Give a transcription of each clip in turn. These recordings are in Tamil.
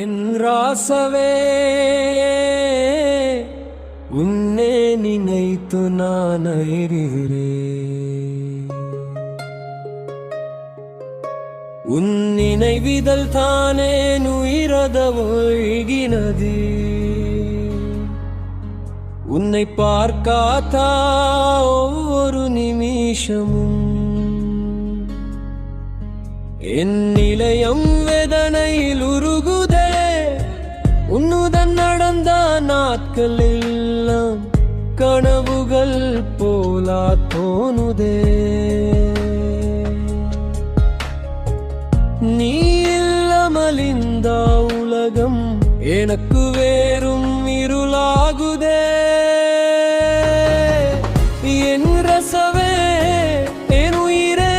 என் ராசவே உன்னை நினைத்து நான் அறிகிறேன். உன் நினைவிதழ் தானே உயிரத ஒழுகினது. உன்னை பார்க்காதா ஒவ்வொரு நிமிஷமும் என் நிலையம் வேதனையில் உருகுதே. உன்னுடன் நடந்த நாட்கள் எல்லாம் கனவுகள் போலா தோணுதே. நீ இல்லாமல் இந்த உலகம் எனக்கு வேறும் இருளாகுதே. என் ரசவே என் உயிரே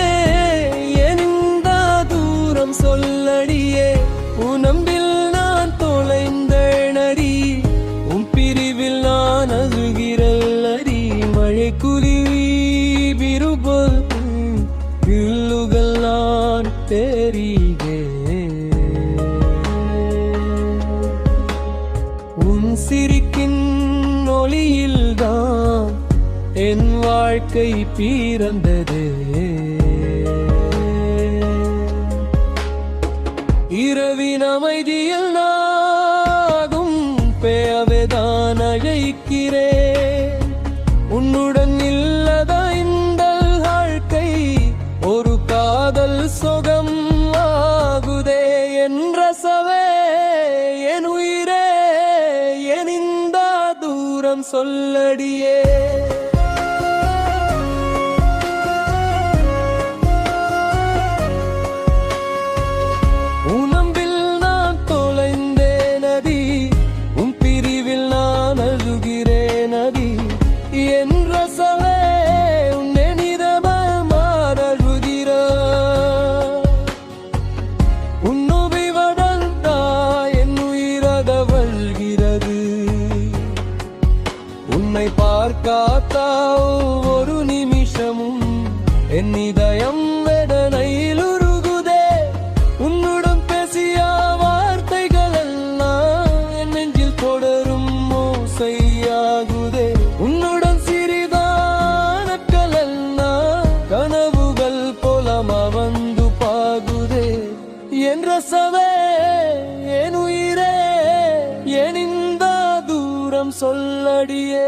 என் இந்த தூரம் சொல்லடியே. உனம்பில் நான் தொலைந்தேனடி, உன் பிரிவில் நான் அழுகிறல்லடி. மழை குருவி விருப்பல் வில்லுகள் நான் தெரிகிறேன். உன் சிரிக்கின் ஒளியில்தான் என் வாழ்க்கை பிறந்தது. இரவின் அமைதியில் நாகும் பேயவேதான் அழைக்கிறேன். உன்னுடன் இல்லத இந்த வாழ்க்கை ஒரு காதல் சொகம் ஆகுதே. என் ரசவே என் உயிரே என் இந்த தூரம் சொல்லடியே. உனம்பில் நான் தொலைந்தேனடி, உன் பிரிவில் நான் அழுகிறேனடி. என் ரசவே உன்னை நிதமாய் அழுகிற உன்னுவிவடன் என் உயிரத வல்கிறது. உன்னை பார்க்காதா ஒரு நிமிஷமும் என் இதயம் வேதனையில் உருகுதே. உன்னுடன் பேசிய வார்த்தைகள் எல்லாம் என் நெஞ்சில் தொடரும் ஓசையாகுதே. உன்னுடன் சிறிதானக்கள் எல்லாம் கனவுகள் போலமா வந்து பாகுதே. என் ரசவே என் உயிரே என் இந்த தூரம் சொல்லடியே.